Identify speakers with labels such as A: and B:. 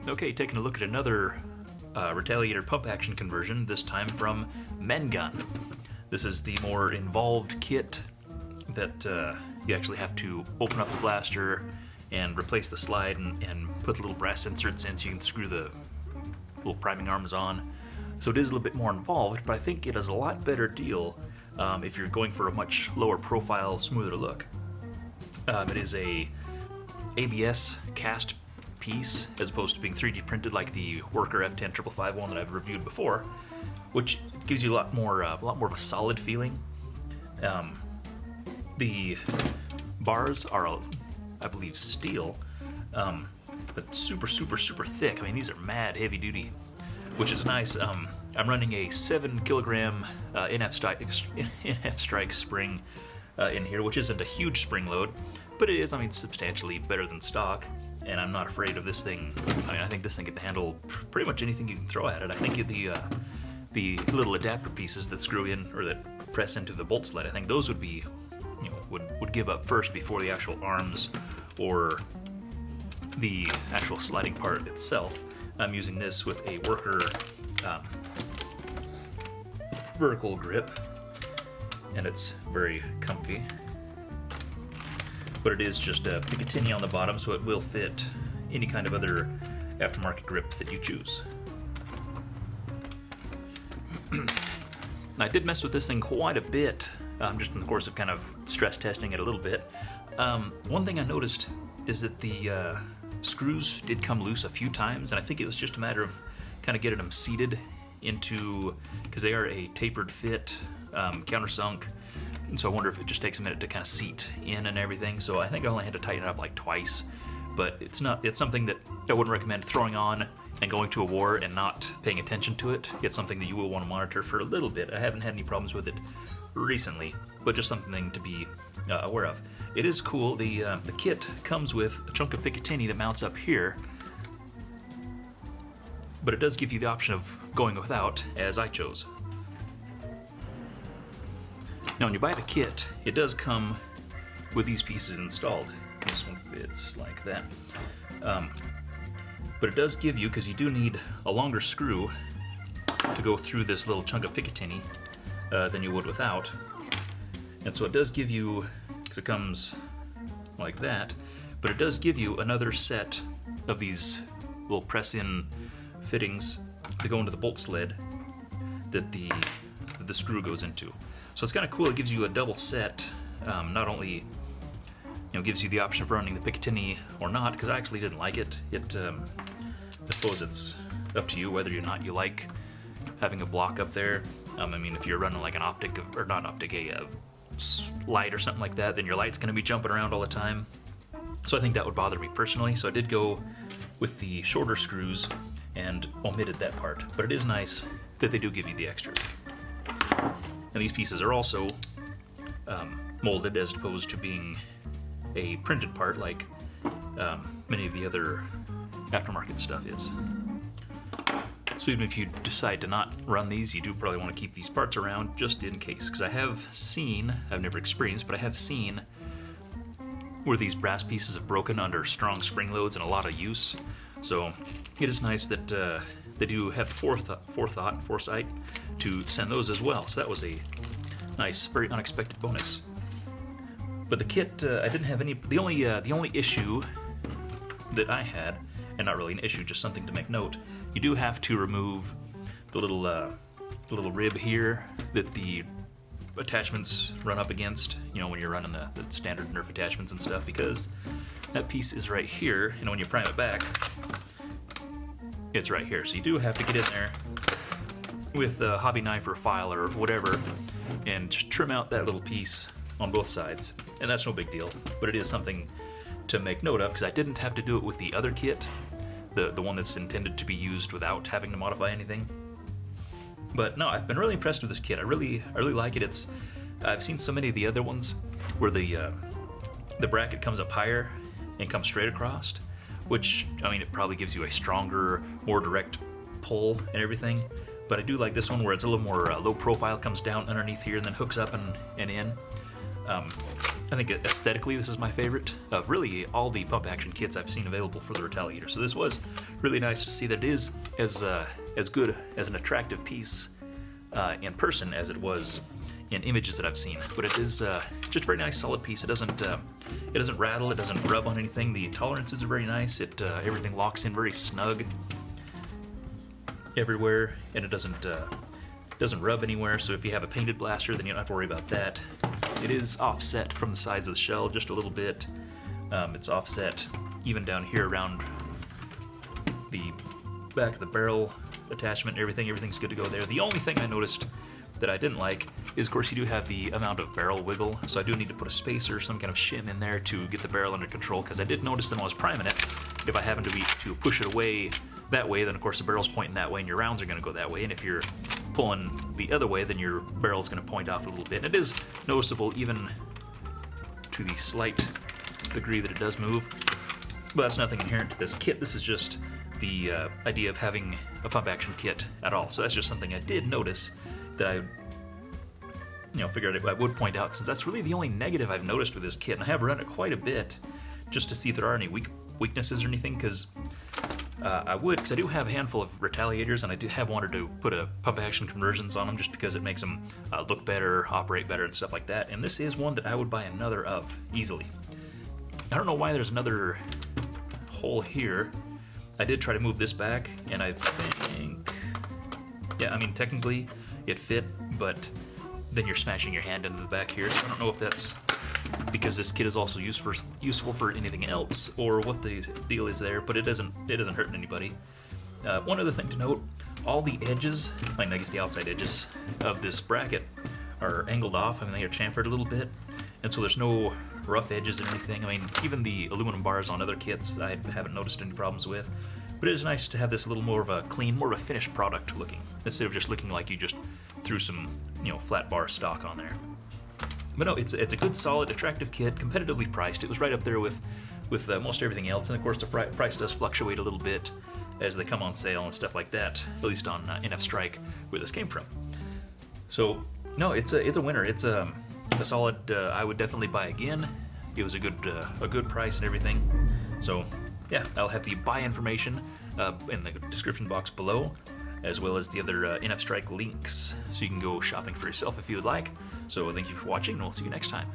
A: Okay, taking a look at another Retaliator pump action conversion, this time from Gun. This is the more involved kit that you actually have to open up the blaster and replace the slide and put the little brass inserts in so you can screw the little priming arms on. So it is a little bit more involved, but I think it is a lot better deal if you're going for a much lower profile, smoother look. It is a ABS cast piece as opposed to being 3D printed like the Worker F10 one that I've reviewed before, which gives you a lot more of a solid feeling. The bars are, I believe, steel, but super thick. I mean, these are mad heavy duty, which is nice. I'm running a 7 kilogram NFStrike spring in here, which isn't a huge spring load, but it is, I mean, substantially better than stock. And I'm not afraid of this thing. I mean, I think this thing can handle pretty much anything you can throw at it. I think the little adapter pieces that screw in or that press into the bolt sled, I think those would be, would give up first before the actual arms or the actual sliding part itself. I'm using this with a Worker vertical grip, and it's very comfy. But it is just a Picatinny on the bottom, so it will fit any kind of other aftermarket grip that you choose. I did mess with this thing quite a bit, just in the course of kind of stress testing it a little bit. One thing I noticed is that the screws did come loose a few times, and I think it was just a matter of kind of getting them seated into, because they are a tapered fit, countersunk. And so I wonder if it just takes a minute to kind of seat in and everything. So I think I only had to tighten it up like twice, but it's something that I wouldn't recommend throwing on and going to a war and not paying attention to it. It's something that you will want to monitor for a little bit. I haven't had any problems with it recently, but just something to be aware of. It is cool. The kit comes with a chunk of Picatinny that mounts up here, but it does give you the option of going without, as I chose. Now, when you buy the kit, it does come with these pieces installed. This one fits like that. But it does give you, because you do need a longer screw to go through this little chunk of Picatinny than you would without. And so it does give you, because it comes like that, but it does give you another set of these little press-in fittings that go into the bolt sled that the screw goes into. So it's kind of cool. It gives you a double set. Not only gives you the option of running the Picatinny or not, because I actually didn't like it. I suppose it's up to you whether or not you like having a block up there. I mean, if you're running like an optic, or not optic, a light or something like that, then your light's going to be jumping around all the time. So I think that would bother me personally. So I did go with the shorter screws and omitted that part. But it is nice that they do give you the extras. And these pieces are also molded as opposed to being a printed part like many of the other aftermarket stuff is. So even if you decide to not run these, you do probably want to keep these parts around just in case. Because I have seen, I've never experienced, but I have seen where these brass pieces have broken under strong spring loads and a lot of use. So it is nice that they do have forethought and foresight to send those as well. So that was a nice, very unexpected bonus. But the kit, I didn't have any. The only issue that I had, and not really an issue, just something to make note. You do have to remove the little rib here that the attachments run up against. When you're running the standard Nerf attachments and stuff, because that piece is right here, and when you prime it back, it's right here. So you do have to get in there with a hobby knife or file or whatever and just trim out that little piece on both sides. And that's no big deal, but it is something to make note of, because I didn't have to do it with the other kit, the one that's intended to be used without having to modify anything. But no, I've been really impressed with this kit. I really like it. I've seen so many of the other ones where the bracket comes up higher and comes straight across, which, I mean, it probably gives you a stronger, more direct pull and everything. But I do like this one where it's a little more low profile, comes down underneath here and then hooks up and in. I think aesthetically this is my favorite of really all the pump action kits I've seen available for the Retaliator. So this was really nice to see that it is as good as an attractive piece in person as it was in images that I've seen. But it is just a very nice, solid piece. It doesn't rattle. It doesn't rub on anything. The tolerances are very nice. Everything locks in very snug everywhere, and it doesn't rub anywhere. So if you have a painted blaster, then you don't have to worry about that. It is offset from the sides of the shell just a little bit. It's offset even down here around the back of the barrel attachment. Everything's good to go there. The only thing I noticed that I didn't like is, of course, you do have the amount of barrel wiggle, so I do need to put a spacer, some kind of shim in there to get the barrel under control, because I did notice that when I was priming it, if I happen to push it away that way, then of course the barrel's pointing that way and your rounds are going to go that way, and if you're pulling the other way, then your barrel's going to point off a little bit. And it is noticeable even to the slight degree that it does move, but that's nothing inherent to this kit. This is just the idea of having a pump action kit at all. So that's just something I did notice that I figured I would point out, since that's really the only negative I've noticed with this kit, and I have run it quite a bit just to see if there are any weaknesses or anything, because I do have a handful of Retaliators, and I do have wanted to put a pump action conversions on them just because it makes them look better, operate better, and stuff like that. And this is one that I would buy another of easily. I don't know why there's another hole here. I did try to move this back, and I think, yeah, I mean technically it fit, but then you're smashing your hand into the back here. So I don't know if that's because this kit is also useful for anything else, or what the deal is there, but it isn't hurting anybody. One other thing to note, all the edges, I guess the outside edges of this bracket are angled off. I mean, they are chamfered a little bit, and so there's no rough edges or anything. I mean, even the aluminum bars on other kits I haven't noticed any problems with, but it is nice to have this a little more of a clean, more of a finished product looking, instead of just looking like you just threw some, flat bar stock on there. But no, it's a good, solid, attractive kit, competitively priced. It was right up there with most everything else, and of course the price does fluctuate a little bit as they come on sale and stuff like that, at least on NFStrike, where this came from. So no, it's a winner. It's a solid. I would definitely buy again. It was a good price and everything. So yeah, I'll have the buy information in the description box below, as well as the other NFStrike links, so you can go shopping for yourself if you would like. So thank you for watching, and we'll see you next time.